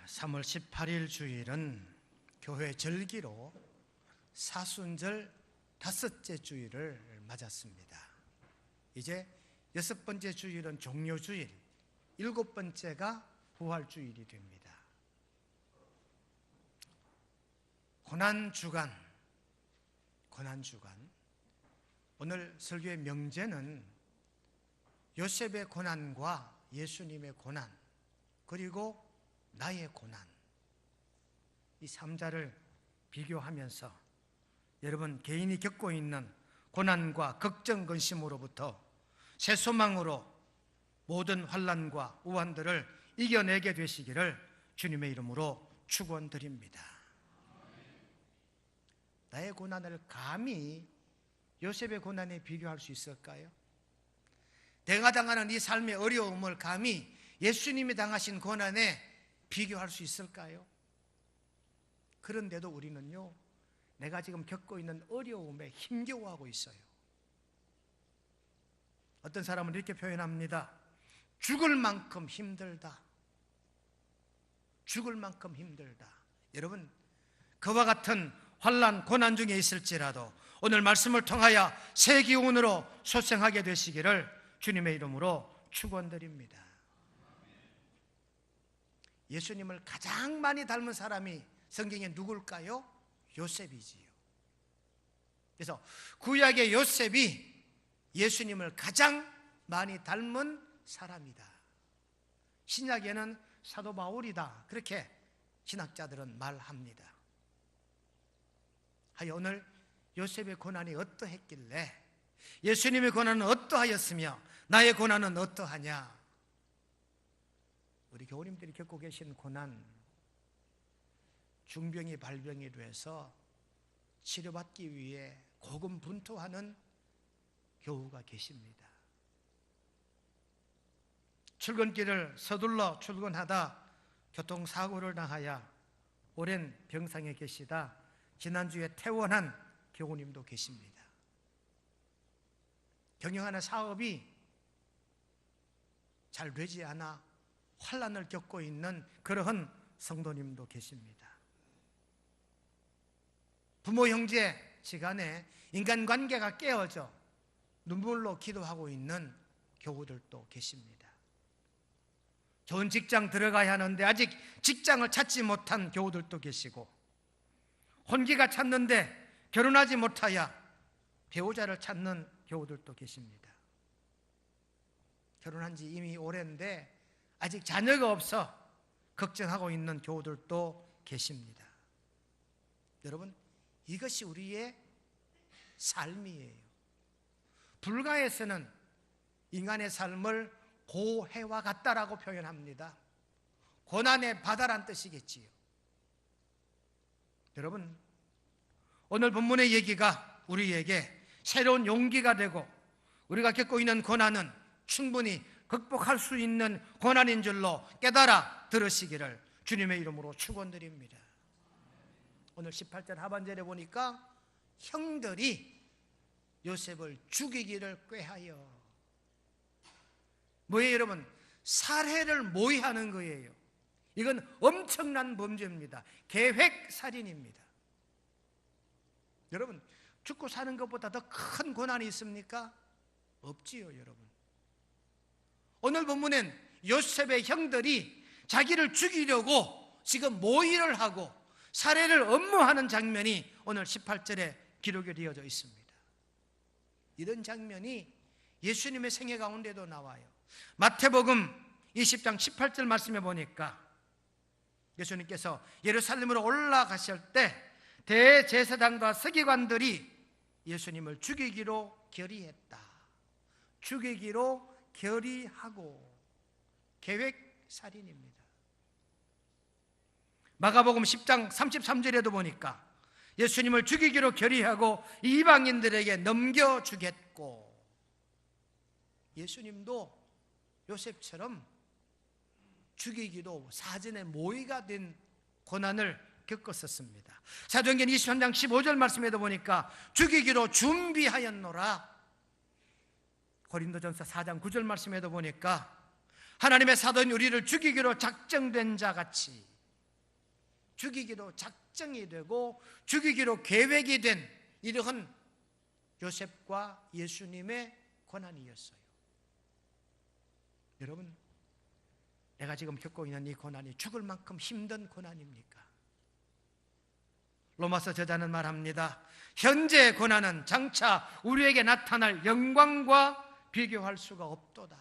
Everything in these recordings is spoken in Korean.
3월 18일 주일은 교회 절기로 사순절 5째 주일을 맞았습니다. 이제 6번째 주일은 종료주일, 7번째가 부활주일이 됩니다. 고난주간. 오늘 설교의 명제는 요셉의 고난과 예수님의 고난, 그리고 나의 고난, 이 3자를 비교하면서 여러분 개인이 겪고 있는 고난과 걱정, 근심으로부터 새 소망으로 모든 환난과 우환들을 이겨내게 되시기를 주님의 이름으로 축원드립니다. 나의 고난을 감히 요셉의 고난에 비교할 수 있을까요? 내가 당하는 이 삶의 어려움을 감히 예수님이 당하신 고난에 비교할 수 있을까요? 그런데도 우리는요, 내가 지금 겪고 있는 어려움에 힘겨워하고 있어요. 어떤 사람은 이렇게 표현합니다. 죽을 만큼 힘들다. 죽을 만큼 힘들다. 여러분, 그와 같은 환난, 고난 중에 있을지라도 오늘 말씀을 통하여 새 기운으로 소생하게 되시기를 주님의 이름으로 축원드립니다. 예수님을 가장 많이 닮은 사람이 성경에 누굴까요? 요셉이지요. 그래서 구약의 요셉이 예수님을 가장 많이 닮은 사람이다. 신약에는 사도 바울이다. 그렇게 신학자들은 말합니다. 하여 오늘 요셉의 고난이 어떠했길래 예수님의 고난은 어떠하였으며 나의 고난은 어떠하냐? 우리 교우님들이 겪고 계신 고난, 중병이 발병이 돼서 치료받기 위해 고군분투하는 교우가 계십니다. 출근길을 서둘러 출근하다 교통사고를 당하여 오랜 병상에 계시다 지난주에 퇴원한 교우님도 계십니다. 경영하는 사업이 잘 되지 않아 환난을 겪고 있는 그러한 성도님도 계십니다. 부모 형제 시간에 인간관계가 깨어져 눈물로 기도하고 있는 교우들도 계십니다. 좋은 직장 들어가야 하는데 아직 직장을 찾지 못한 교우들도 계시고, 혼기가 찼는데 결혼하지 못하여 배우자를 찾는 교우들도 계십니다. 결혼한 지 이미 오래인데 아직 자녀가 없어 걱정하고 있는 교우들도 계십니다. 여러분, 이것이 우리의 삶이에요. 불가에서는 인간의 삶을 고해와 같다라고 표현합니다. 고난의 바다란 뜻이겠지요. 여러분, 오늘 본문의 얘기가 우리에게 새로운 용기가 되고 우리가 겪고 있는 고난은 충분히 극복할 수 있는 고난인 줄로 깨달아 들으시기를 주님의 이름으로 축원드립니다. 오늘 18절 하반절에 보니까 형들이 요셉을 죽이기를 꾀하여, 뭐예요 여러분? 살해를 모의하는 거예요. 이건 엄청난 범죄입니다. 계획살인입니다. 여러분, 죽고 사는 것보다 더 큰 고난이 있습니까? 없지요 여러분. 오늘 본문엔 요셉의 형들이 자기를 죽이려고 지금 모의를 하고 살해를 엄모하는 장면이 오늘 18절에 기록이 되어져 있습니다. 이런 장면이 예수님의 생애 가운데도 나와요. 마태복음 20장 18절 말씀해 보니까 예수님께서 예루살렘으로 올라가실 때 대제사장과 서기관들이 예수님을 죽이기로 결의했다. 죽이기로 결의하고 계획살인입니다. 마가복음 10장 33절에도 보니까 예수님을 죽이기로 결의하고 이방인들에게 넘겨주겠고, 예수님도 요셉처럼 죽이기로 사전에 모의가 된 고난을 겪었었습니다. 사도행전 23장 15절 말씀에도 보니까 죽이기로 준비하였노라. 고린도전서 4장 9절 말씀에도 보니까 하나님의 사도인 우리를 죽이기로 작정된 자 같이 죽이기로 작정이 되고 죽이기로 계획이 된 이러한 요셉과 예수님의 고난이었어요. 여러분, 내가 지금 겪고 있는 이 고난이 죽을 만큼 힘든 고난입니까? 로마서 저자는 말합니다. 현재의 고난은 장차 우리에게 나타날 영광과 비교할 수가 없도다.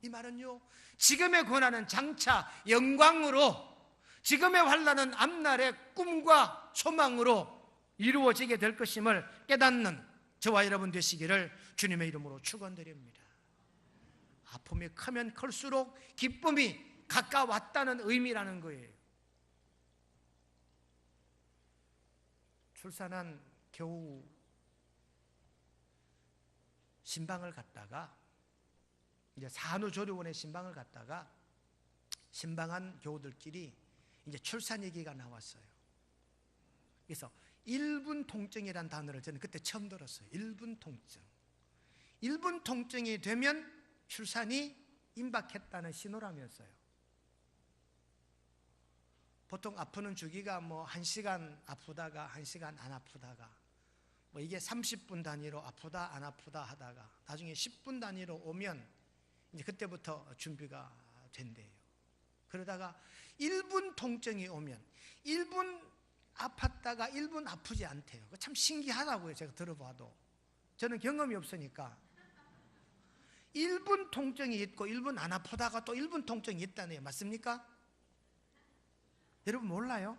이 말은요, 지금의 고난은 장차 영광으로, 지금의 환난은 앞날의 꿈과 소망으로 이루어지게 될 것임을 깨닫는 저와 여러분 되시기를 주님의 이름으로 축원드립니다. 아픔이 크면 클수록 기쁨이 가까웠다는 의미라는 거예요. 출산한 겨우 신방을 갔다가, 이제 산후조리원에 신방을 갔다가 신방한 교우들끼리 이제 출산 얘기가 나왔어요. 그래서 1분 통증이라는 단어를 저는 그때 처음 들었어요. 1분 통증. 1분 통증이 되면 출산이 임박했다는 신호라면서요. 보통 아프는 주기가 뭐 1시간 아프다가 1시간 안 아프다가, 뭐 이게 30분 단위로 아프다 안 아프다 하다가 나중에 10분 단위로 오면 이제 그때부터 준비가 된대요. 그러다가 1분 통증이 오면 1분 아팠다가 1분 아프지 않대요. 참 신기하다고요. 제가 들어봐도. 저는 경험이 없으니까. 1분 통증이 있고 1분 안 아프다가 또 1분 통증이 있다네요. 맞습니까? 여러분 몰라요?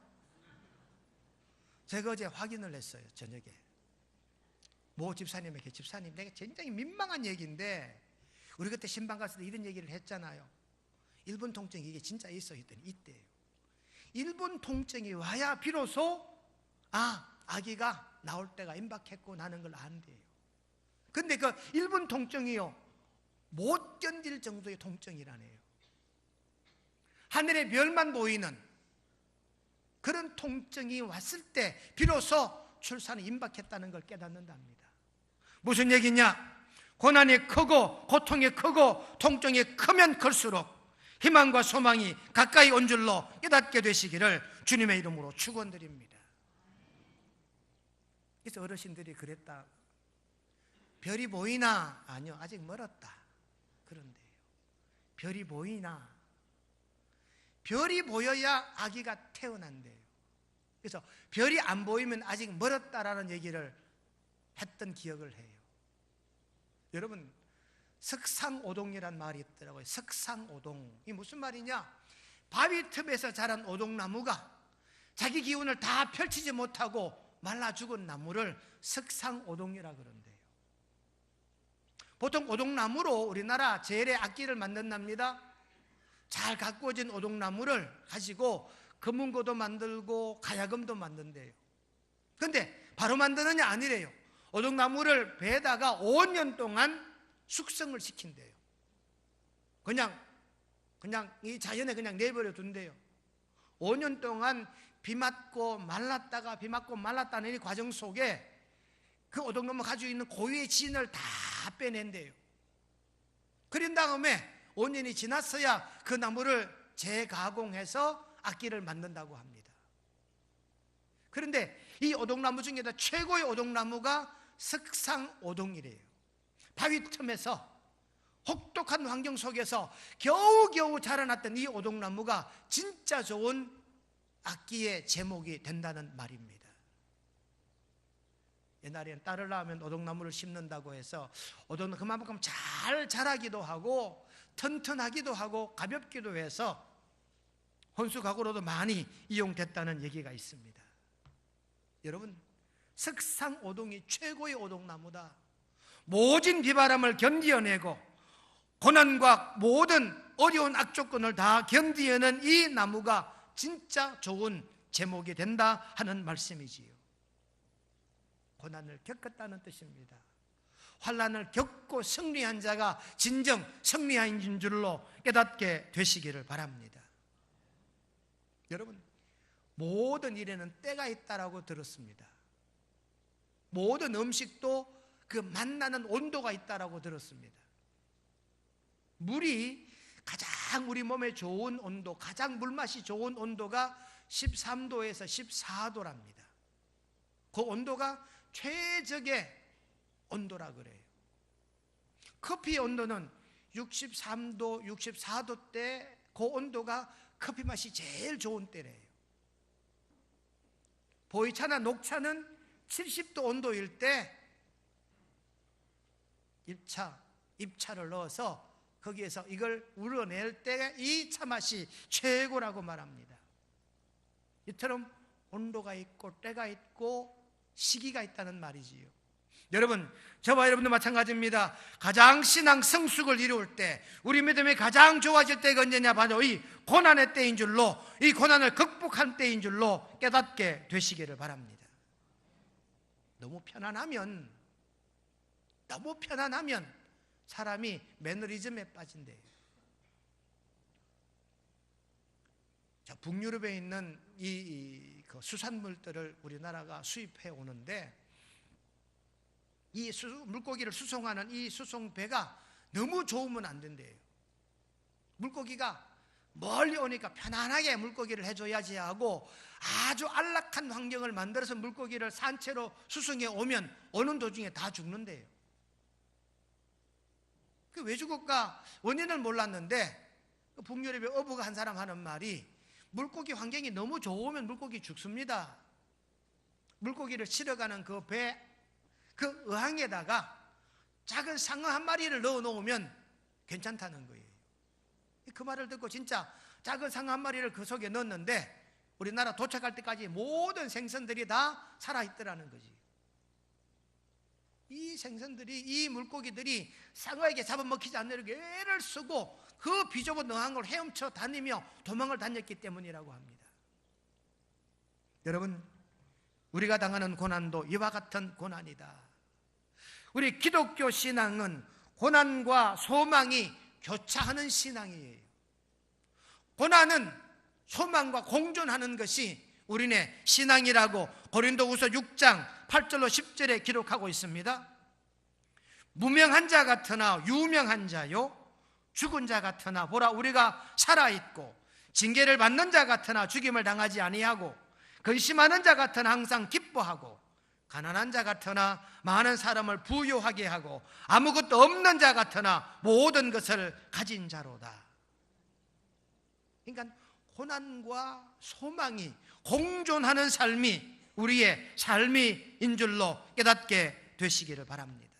제가 어제 확인을 했어요. 저녁에 모 집사님에게, 집사님, 내가 굉장히 민망한 얘기인데 우리 그때 신방 갔을 때 이런 얘기를 했잖아요. 1분 통증이 이게 진짜 있어 했더니 있대요. 1분 통증이 와야 비로소 아기가 나올 때가 임박했고 나는 걸 안대요. 근데 그 1분 통증이요, 못 견딜 정도의 통증이라네요. 하늘의 별만 보이는 그런 통증이 왔을 때 비로소 출산이 임박했다는 걸 깨닫는답니다. 무슨 얘기냐? 고난이 크고 고통이 크고 통증이 크면 클수록 희망과 소망이 가까이 온 줄로 깨닫게 되시기를 주님의 이름으로 축원드립니다. 그래서 어르신들이 그랬다. 별이 보이나? 아니요, 아직 멀었다. 그런데요, 별이 보이나? 별이 보여야 아기가 태어난대요. 그래서 별이 안 보이면 아직 멀었다라는 얘기를 했던 기억을 해요. 여러분, 석상오동이란 말이 있더라고요. 석상오동. 이게 무슨 말이냐? 바위 틈에서 자란 오동나무가 자기 기운을 다 펼치지 못하고 말라 죽은 나무를 석상오동이라 그런대요. 보통 오동나무로 우리나라 제일의 악기를 만든답니다. 잘 가꾸어진 오동나무를 가지고 금은고도 만들고 가야금도 만든대요. 그런데 바로 만드느냐? 아니래요. 오동나무를 배에다가 5년 동안 숙성을 시킨대요. 그냥 이 자연에 그냥 내버려 둔대요. 5년 동안 비 맞고 말랐다가 비 맞고 말랐다는 이 과정 속에 그 오동나무 가지고 있는 고유의 진을 다 빼낸대요. 그런 다음에 5년이 지났어야 그 나무를 재가공해서 악기를 만든다고 합니다. 그런데 이 오동나무 중에도 최고의 오동나무가 석상오동이래요. 바위 틈에서 혹독한 환경 속에서 겨우겨우 자라났던 이 오동나무가 진짜 좋은 악기의 제목이 된다는 말입니다. 옛날에는 딸을 낳으면 오동나무를 심는다고 해서 오동나무 그만큼 잘 자라기도 하고 튼튼하기도 하고 가볍기도 해서 혼수가구로도 많이 이용됐다는 얘기가 있습니다. 여러분, 석상오동이 최고의 오동나무다. 모진 비바람을 견디어내고 고난과 모든 어려운 악조건을 다 견디어낸 이 나무가 진짜 좋은 제목이 된다 하는 말씀이지요. 고난을 겪었다는 뜻입니다. 환난을 겪고 승리한 자가 진정 승리한 줄로 깨닫게 되시기를 바랍니다. 여러분, 모든 일에는 때가 있다라고 들었습니다. 모든 음식도 그 만나는 온도가 있다라고 들었습니다. 물이 가장 우리 몸에 좋은 온도, 가장 물맛이 좋은 온도가 13도에서 14도랍니다. 그 온도가 최적의 온도라 그래요. 커피의 온도는 63도, 64도 때 그 온도가 커피 맛이 제일 좋은 때래요. 보이차나 녹차는 70도 온도일 때 잎차를 넣어서 거기에서 이걸 우러낼 때 이 차맛이 최고라고 말합니다. 이처럼 온도가 있고 때가 있고 시기가 있다는 말이지요. 여러분, 저와 여러분도 마찬가지입니다. 가장 신앙 성숙을 이룰 때, 우리 믿음이 가장 좋아질 때가 언제냐? 바로 이 고난의 때인 줄로, 이 고난을 극복한 때인 줄로 깨닫게 되시기를 바랍니다. 너무 편안하면 사람이 매너리즘에 빠진대요. 자, 북유럽에 있는 그 수산물들을 우리나라가 수입해 오는데, 이 물고기를 수송하는 이 수송배가 너무 좋으면 안 된대요. 물고기가 멀리 오니까 편안하게 물고기를 해줘야지 하고 아주 안락한 환경을 만들어서 물고기를 산채로 수송해 오면 오는 도중에 다 죽는데요. 그 왜 죽을까? 원인을 몰랐는데 북유럽의 어부가 한 사람 하는 말이, 물고기 환경이 너무 좋으면 물고기 죽습니다. 물고기를 실어가는 그 배, 그 어항에다가 작은 상어 한 마리를 넣어 놓으면 괜찮다는 거예요. 그 말을 듣고 진짜 작은 상어 한 마리를 그 속에 넣었는데 우리나라 도착할 때까지 모든 생선들이 다 살아있더라는 거지. 이 생선들이, 이 물고기들이 상어에게 잡아먹히지 않으려고 애를 쓰고 그 비좁은 어항을 헤엄쳐 다니며 도망을 다녔기 때문이라고 합니다. 여러분, 우리가 당하는 고난도 이와 같은 고난이다. 우리 기독교 신앙은 고난과 소망이 교차하는 신앙이에요. 고난은 소망과 공존하는 것이 우리네 신앙이라고 고린도후서 6장 8절로 10절에 기록하고 있습니다. 무명한 자 같으나 유명한 자요, 죽은 자 같으나 보라 우리가 살아있고, 징계를 받는 자 같으나 죽임을 당하지 아니하고, 근심하는 자 같으나 항상 기뻐하고, 가난한 자 같으나 많은 사람을 부유하게 하고, 아무것도 없는 자 같으나 모든 것을 가진 자로다. 그러니까 고난과 소망이 공존하는 삶이 우리의 삶인 줄로 깨닫게 되시기를 바랍니다.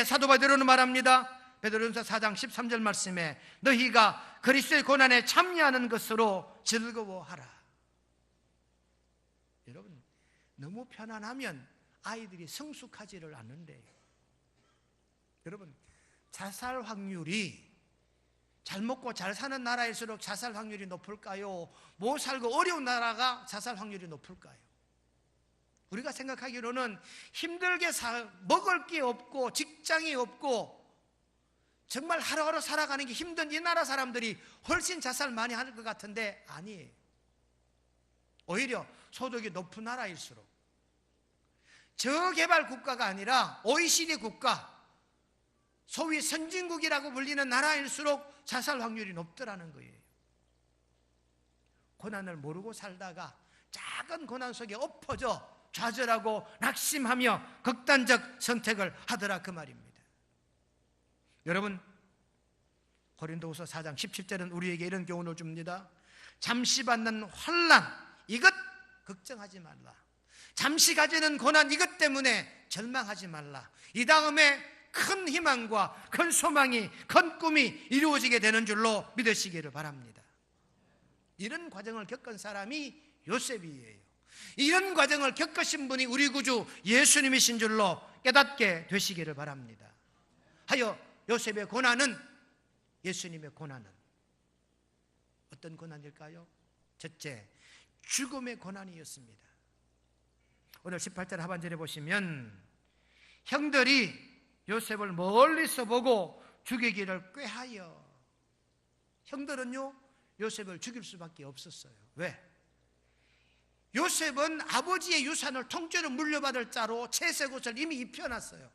사도 바울은 말합니다. 베드로전서 4장 13절 말씀에 너희가 그리스도의 고난에 참여하는 것으로 즐거워하라. 여러분, 너무 편안하면 아이들이 성숙하지를 않는데요. 여러분, 자살 확률이 잘 먹고 잘 사는 나라일수록 자살 확률이 높을까요? 못 살고 어려운 나라가 자살 확률이 높을까요? 우리가 생각하기로는 힘들게 먹을 게 없고 직장이 없고 정말 하루하루 살아가는 게 힘든 이 나라 사람들이 훨씬 자살 많이 하는 것 같은데 아니에요. 오히려 소득이 높은 나라일수록, 저개발 국가가 아니라 OECD 국가, 소위 선진국이라고 불리는 나라일수록 자살 확률이 높더라는 거예요. 고난을 모르고 살다가 작은 고난 속에 엎어져 좌절하고 낙심하며 극단적 선택을 하더라, 그 말입니다. 여러분, 고린도후서 4장 17절은 우리에게 이런 교훈을 줍니다. 잠시 받는 환난, 이것 걱정하지 말라. 잠시 가지는 고난, 이것 때문에 절망하지 말라. 이 다음에 큰 희망과 큰 소망이, 큰 꿈이 이루어지게 되는 줄로 믿으시기를 바랍니다. 이런 과정을 겪은 사람이 요셉이에요. 이런 과정을 겪으신 분이 우리 구주 예수님이신 줄로 깨닫게 되시기를 바랍니다. 하여 요셉의 고난은, 예수님의 고난은 어떤 고난일까요? 첫째, 죽음의 고난이었습니다. 오늘 18절 하반절에 보시면 형들이 요셉을 멀리서 보고 죽이기를 꾀하여, 형들은요 요셉을 죽일 수밖에 없었어요. 왜? 요셉은 아버지의 유산을 통째로 물려받을 자로 채색 옷을 이미 입혀놨어요.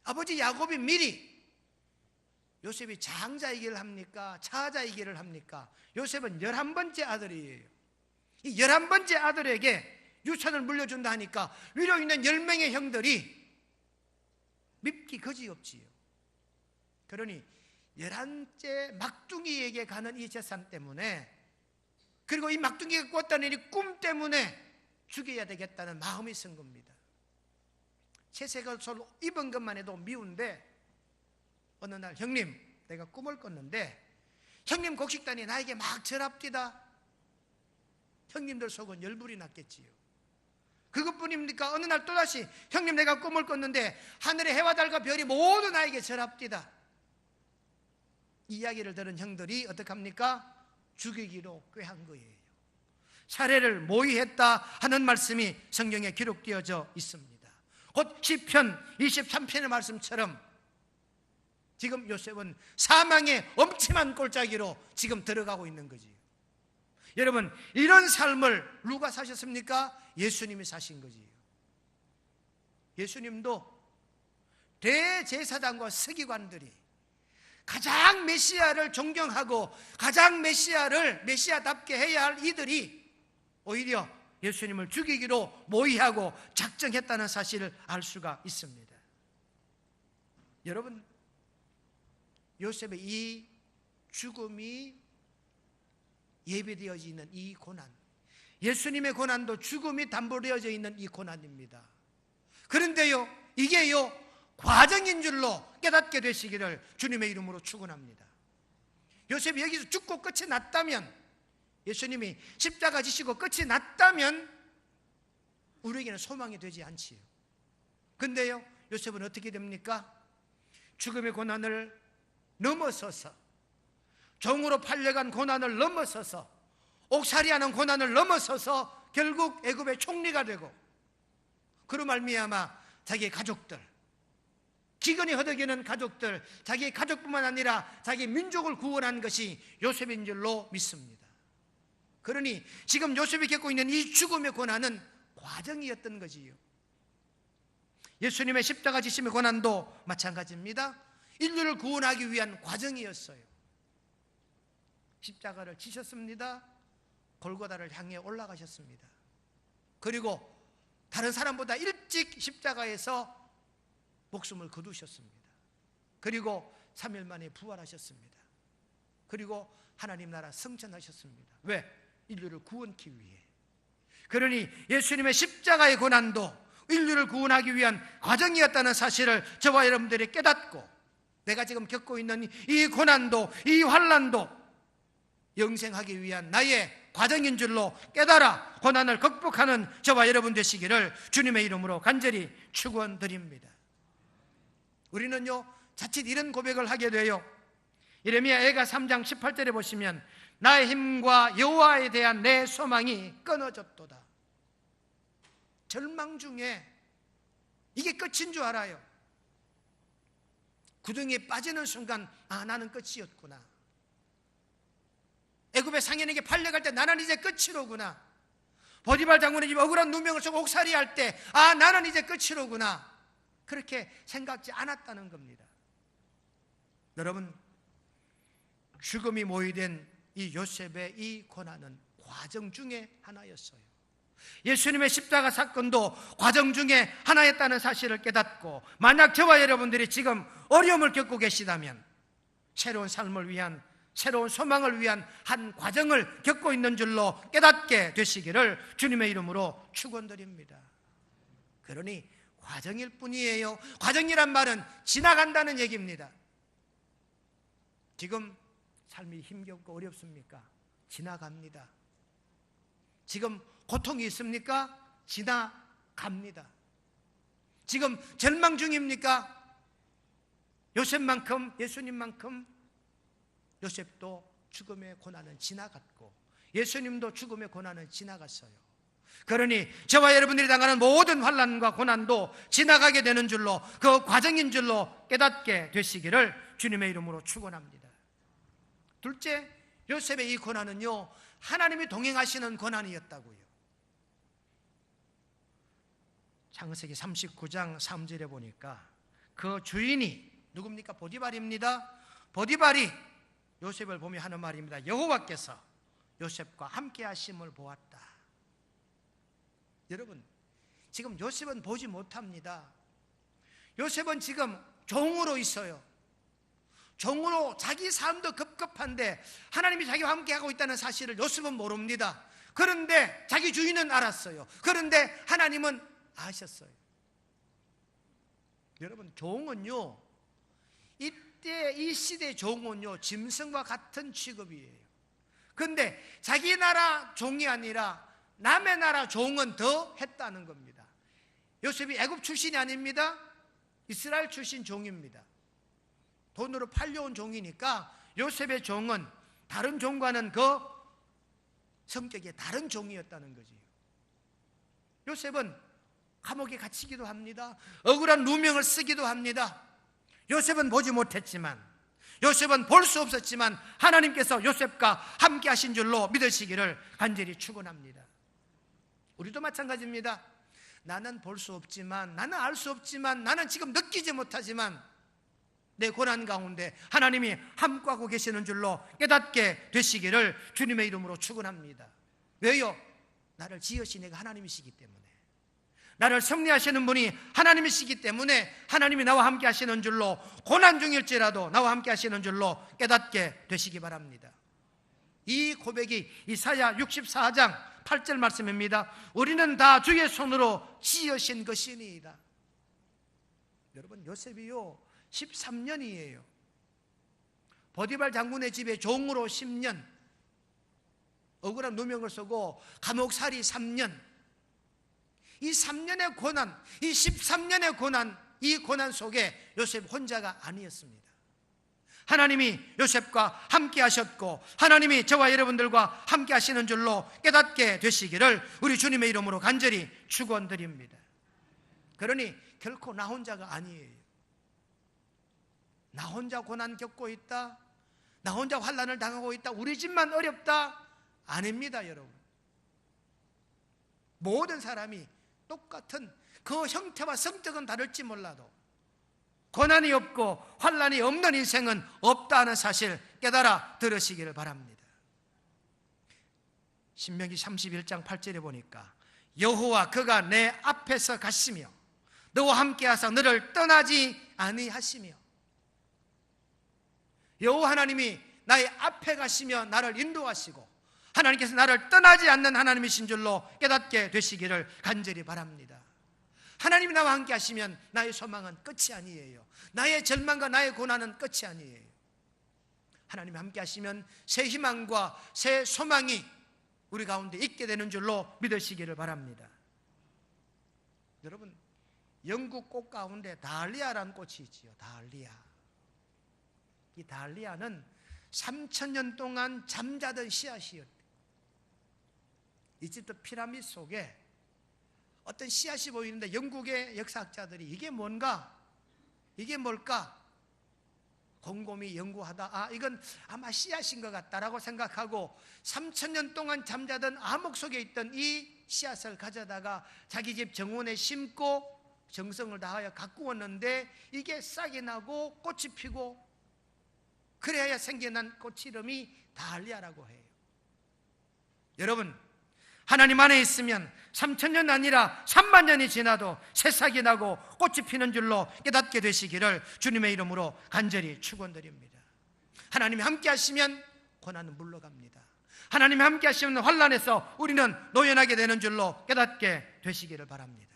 아버지 야곱이 미리 요셉이 장자이기를 합니까? 차자이기를 합니까? 요셉은 11번째 아들이에요. 이 11번째 아들에게 유산을 물려준다 하니까 위로 있는 10명의 형들이 밉기 거지없지요. 그러니 11째 막둥이에게 가는 이 재산 때문에, 그리고 이 막둥이가 꿨다는 이 꿈 때문에 죽여야 되겠다는 마음이 쓴 겁니다. 채색옷을 입은 것만 해도 미운데 어느 날 형님, 내가 꿈을 꿨는데 형님 곡식단이 나에게 막 절합디다. 형님들 속은 열불이 났겠지요. 그것뿐입니까? 어느 날 또다시 형님, 내가 꿈을 꿨는데 하늘의 해와 달과 별이 모두 나에게 절합디다. 이야기를 들은 형들이 어떡합니까? 죽이기로 꾀한 거예요. 사례를 모의했다 하는 말씀이 성경에 기록되어져 있습니다. 곧 시편 23편의 말씀처럼 지금 요셉은 사망의 엄침한 골짜기로 지금 들어가고 있는 거지요. 여러분, 이런 삶을 누가 사셨습니까? 예수님이 사신 거지요. 예수님도 대제사장과 서기관들이 가장 메시아를 존경하고 가장 메시아를 메시아답게 해야 할 이들이 오히려 예수님을 죽이기로 모의하고 작정했다는 사실을 알 수가 있습니다. 여러분, 요셉의 이 죽음이 예비되어져 있는 이 고난, 예수님의 고난도 죽음이 담보되어져 있는 이 고난입니다. 그런데요, 이게요 과정인 줄로 깨닫게 되시기를 주님의 이름으로 축원합니다. 요셉이 여기서 죽고 끝이 났다면, 예수님이 십자가 지시고 끝이 났다면 우리에게는 소망이 되지 않지요. 근데요, 요셉은 어떻게 됩니까? 죽음의 고난을 넘어서서, 종으로 팔려간 고난을 넘어서서, 옥살이하는 고난을 넘어서서 결국 애굽의 총리가 되고, 그로 말미암아 자기의 가족들, 기근이 허덕이는 가족들, 자기의 가족뿐만 아니라 자기 민족을 구원한 것이 요셉인 줄로 믿습니다. 그러니 지금 요셉이 겪고 있는 이 죽음의 고난은 과정이었던 거지요. 예수님의 십자가 지심의 고난도 마찬가지입니다. 인류를 구원하기 위한 과정이었어요. 십자가를 지셨습니다. 골고다를 향해 올라가셨습니다. 그리고 다른 사람보다 일찍 십자가에서 목숨을 거두셨습니다. 그리고 3일 만에 부활하셨습니다. 그리고 하나님 나라 승천하셨습니다. 왜? 인류를 구원하기 위해. 그러니 예수님의 십자가의 고난도 인류를 구원하기 위한 과정이었다는 사실을 저와 여러분들이 깨닫고, 내가 지금 겪고 있는 이 고난도, 이 환난도 영생하기 위한 나의 과정인 줄로 깨달아 고난을 극복하는 저와 여러분 되시기를 주님의 이름으로 간절히 축원드립니다. 우리는요 자칫 이런 고백을 하게 돼요. 예레미야 애가 3장 18절에 보시면 나의 힘과 여호와에 대한 내 소망이 끊어졌도다. 절망 중에 이게 끝인 줄 알아요. 구덩이에 빠지는 순간, 아, 나는 끝이었구나. 애굽의 상인에게 팔려갈 때 나는 이제 끝이로구나. 보디발 장군의 집 억울한 누명을 쓰고 옥살이 할 때, 아, 나는 이제 끝이로구나. 그렇게 생각지 않았다는 겁니다. 여러분, 죽음이 모이된 이 요셉의 이 고난은 과정 중에 하나였어요. 예수님의 십자가 사건도 과정 중에 하나였다는 사실을 깨닫고, 만약 저와 여러분들이 지금 어려움을 겪고 계시다면 새로운 삶을 위한, 새로운 소망을 위한 한 과정을 겪고 있는 줄로 깨닫게 되시기를 주님의 이름으로 축원드립니다. 그러니 과정일 뿐이에요. 과정이란 말은 지나간다는 얘기입니다. 지금 삶이 힘겹고 어렵습니까? 지나갑니다. 지금 고통이 있습니까? 지나갑니다. 지금 절망 중입니까? 요셉만큼, 예수님만큼 요셉도 죽음의 고난은 지나갔고 예수님도 죽음의 고난은 지나갔어요. 그러니 저와 여러분들이 당하는 모든 환난과 고난도 지나가게 되는 줄로, 그 과정인 줄로 깨닫게 되시기를 주님의 이름으로 축원합니다. 둘째, 요셉의 이 고난은요 하나님이 동행하시는 고난이었다고요. 창세기 39장 3절에 보니까 그 주인이 누굽니까? 보디발입니다. 보디발이 요셉을 보며 하는 말입니다. 여호와께서 요셉과 함께 하심을 보았다. 여러분, 지금 요셉은 보지 못합니다. 요셉은 지금 종으로 있어요. 종으로 자기 삶도 급급한데 하나님이 자기와 함께하고 있다는 사실을 요셉은 모릅니다. 그런데 자기 주인은 알았어요. 그런데 하나님은 아셨어요. 여러분, 종은요, 이때 이 시대 종은요, 짐승과 같은 취급이에요. 그런데 자기 나라 종이 아니라 남의 나라 종은 더 했다는 겁니다. 요셉이 애굽 출신이 아닙니다. 이스라엘 출신 종입니다. 돈으로 팔려온 종이니까 요셉의 종은 다른 종과는 그 성격이 다른 종이었다는 거지요. 요셉은 감옥에 갇히기도 합니다. 억울한 누명을 쓰기도 합니다. 요셉은 보지 못했지만, 요셉은 볼 수 없었지만 하나님께서 요셉과 함께 하신 줄로 믿으시기를 간절히 축원합니다. 우리도 마찬가지입니다. 나는 볼 수 없지만, 나는 알 수 없지만, 나는 지금 느끼지 못하지만 내 고난 가운데 하나님이 함께하고 계시는 줄로 깨닫게 되시기를 주님의 이름으로 축원합니다. 왜요? 나를 지으신 이가 하나님이시기 때문에, 나를 섭리하시는 분이 하나님이시기 때문에 하나님이 나와 함께 하시는 줄로, 고난 중일지라도 나와 함께 하시는 줄로 깨닫게 되시기 바랍니다. 이 고백이 이사야 64장 8절 말씀입니다. 우리는 다 주의 손으로 지으신 것이니이다. 여러분, 요셉이요 13년이에요. 보디발 장군의 집에 종으로 10년, 억울한 누명을 쓰고 감옥살이 3년, 이 3년의 고난, 이 13년의 고난, 이 고난 속에 요셉 혼자가 아니었습니다. 하나님이 요셉과 함께 하셨고 하나님이 저와 여러분들과 함께 하시는 줄로 깨닫게 되시기를 우리 주님의 이름으로 간절히 축원드립니다. 그러니 결코 나 혼자가 아니에요. 나 혼자 고난 겪고 있다, 나 혼자 환난을 당하고 있다, 우리 집만 어렵다, 아닙니다. 여러분, 모든 사람이 똑같은 그 형태와 성격은 다를지 몰라도 고난이 없고 환난이 없는 인생은 없다는 사실 깨달아 들으시기를 바랍니다. 신명기 31장 8절에 보니까 여호와 그가 내 앞에서 가시며 너와 함께 하사 너를 떠나지 아니하시며, 여호와 하나님이 나의 앞에 가시며 나를 인도하시고 하나님께서 나를 떠나지 않는 하나님이신 줄로 깨닫게 되시기를 간절히 바랍니다. 하나님이 나와 함께 하시면 나의 소망은 끝이 아니에요. 나의 절망과 나의 고난은 끝이 아니에요. 하나님이 함께 하시면 새 희망과 새 소망이 우리 가운데 있게 되는 줄로 믿으시기를 바랍니다. 여러분, 영국 꽃 가운데 달리아라는 꽃이 있지요. 달리아. 이 달리아는 3000년 동안 잠자던 씨앗이었대요. 이집트 피라미드 속에 어떤 씨앗이 보이는데 영국의 역사학자들이 이게 뭔가, 이게 뭘까 곰곰이 연구하다 이건 아마 씨앗인 것 같다라고 생각하고 3000년 동안 잠자던 암흑 속에 있던 이 씨앗을 가져다가 자기 집 정원에 심고 정성을 다하여 가꾸었는데 이게 싹이 나고 꽃이 피고 그래야 생겨난 꽃 이름이 달리아라고 해요. 여러분, 하나님 안에 있으면 3000년 아니라 30,000년이 지나도 새싹이 나고 꽃이 피는 줄로 깨닫게 되시기를 주님의 이름으로 간절히 축원드립니다. 하나님이 함께 하시면 고난은 물러갑니다. 하나님이 함께 하시면 환난에서 우리는 노연하게 되는 줄로 깨닫게 되시기를 바랍니다.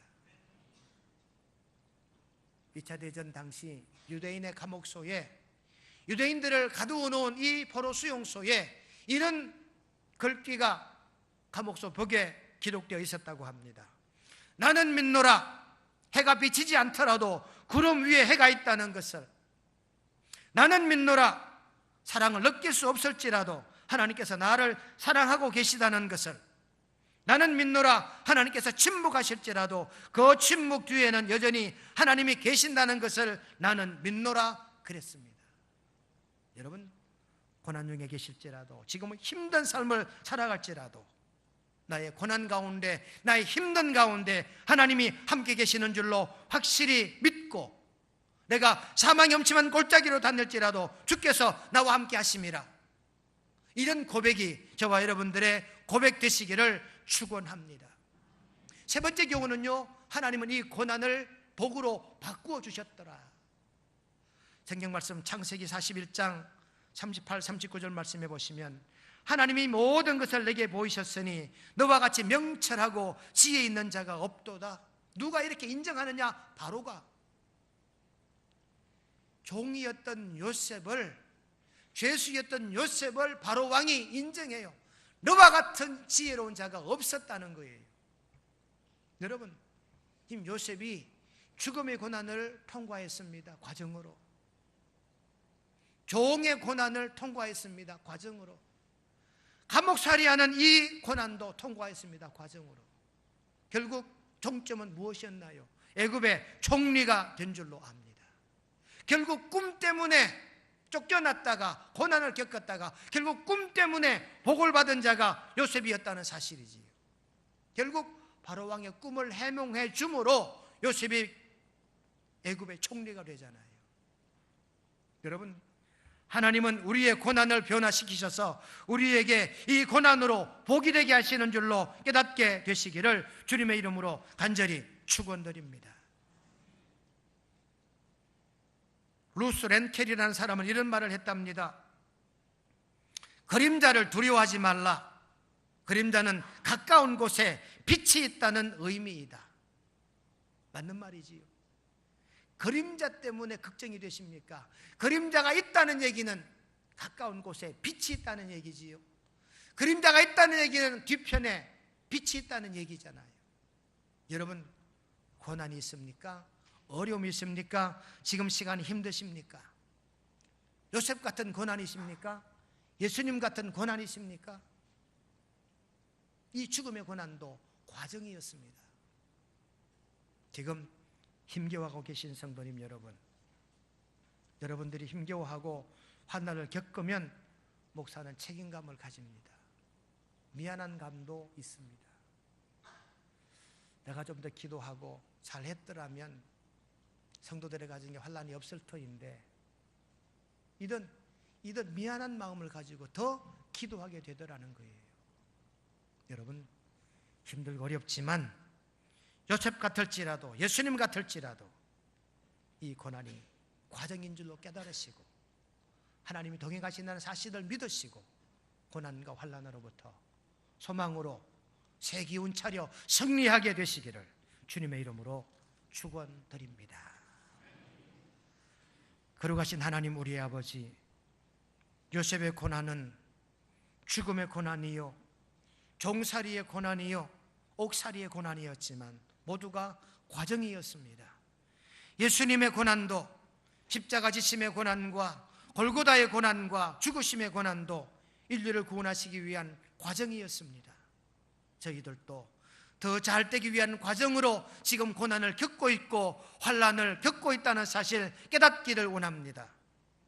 2차 대전 당시 유대인의 감옥소에, 유대인들을 가두어 놓은 이 포로 수용소에 이런 글귀가 감옥소 벽에 기록되어 있었다고 합니다. 나는 믿노라, 해가 비치지 않더라도 구름 위에 해가 있다는 것을. 나는 믿노라, 사랑을 느낄 수 없을지라도 하나님께서 나를 사랑하고 계시다는 것을. 나는 믿노라, 하나님께서 침묵하실지라도 그 침묵 뒤에는 여전히 하나님이 계신다는 것을 나는 믿노라 그랬습니다. 여러분, 고난 중에 계실지라도, 지금은 힘든 삶을 살아갈지라도 나의 고난 가운데, 나의 힘든 가운데 하나님이 함께 계시는 줄로 확실히 믿고 내가 사망의 엄침한 골짜기로 다닐지라도 주께서 나와 함께 하심이라. 이런 고백이 저와 여러분들의 고백 되시기를 축원합니다. 세 번째 경우는요, 하나님은 이 고난을 복으로 바꾸어 주셨더라. 성경 말씀 창세기 41장 38, 39절 말씀해 보시면, 하나님이 모든 것을 내게 보이셨으니 너와 같이 명철하고 지혜 있는 자가 없도다. 누가 이렇게 인정하느냐? 바로가 종이었던 요셉을, 죄수였던 요셉을 바로 왕이 인정해요. 너와 같은 지혜로운 자가 없었다는 거예요. 여러분, 이 요셉이 죽음의 고난을 통과했습니다. 과정으로. 종의 고난을 통과했습니다. 과정으로. 감옥살이하는 이 고난도 통과했습니다. 과정으로. 결국 종점은 무엇이었나요? 애굽의 총리가 된 줄로 압니다. 결국 꿈 때문에 쫓겨났다가 고난을 겪었다가 결국 꿈 때문에 복을 받은 자가 요셉이었다는 사실이지요. 결국 바로 왕의 꿈을 해몽해 줌으로 요셉이 애굽의 총리가 되잖아요. 여러분, 하나님은 우리의 고난을 변화시키셔서 우리에게 이 고난으로 복이 되게 하시는 줄로 깨닫게 되시기를 주님의 이름으로 간절히 축원드립니다. 루스 렌켈이라는 사람은 이런 말을 했답니다. 그림자를 두려워하지 말라. 그림자는 가까운 곳에 빛이 있다는 의미이다. 맞는 말이지요. 그림자 때문에 걱정이 되십니까? 그림자가 있다는 얘기는 가까운 곳에 빛이 있다는 얘기지요. 그림자가 있다는 얘기는 뒤편에 빛이 있다는 얘기잖아요. 여러분, 고난이 있습니까? 어려움이 있습니까? 지금 시간이 힘드십니까? 요셉 같은 고난이 있습니까? 예수님 같은 고난이 있습니까? 이 죽음의 고난도 과정이었습니다. 지금 힘겨워하고 계신 성도님 여러분, 여러분들이 힘겨워하고 환난을 겪으면 목사는 책임감을 가집니다. 미안한 감도 있습니다. 내가 좀 더 기도하고 잘했더라면 성도들의 가정에 환난이 없을 터인데, 이든 미안한 마음을 가지고 더 기도하게 되더라는 거예요. 여러분, 힘들고 어렵지만 요셉 같을지라도 예수님 같을지라도 이 고난이 과정인 줄로 깨달으시고 하나님이 동행하신다는 사실을 믿으시고 고난과 환난으로부터 소망으로 새 기운 차려 승리하게 되시기를 주님의 이름으로 축원드립니다. 거룩하신 하나님 우리의 아버지, 요셉의 고난은 죽음의 고난이요 종살이의 고난이요 옥살이의 고난이었지만 모두가 과정이었습니다. 예수님의 고난도, 십자가 지심의 고난과 골고다의 고난과 죽으심의 고난도 인류를 구원하시기 위한 과정이었습니다. 저희들도 더 잘되기 위한 과정으로 지금 고난을 겪고 있고 환난을 겪고 있다는 사실 깨닫기를 원합니다.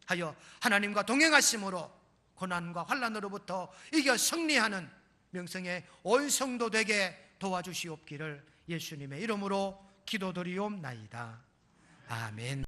하여 하나님과 동행하심으로 고난과 환난으로부터 이겨 승리하는 명성의 온 성도 되게 도와주시옵기를 예수님의 이름으로 기도드리옵나이다. 아멘.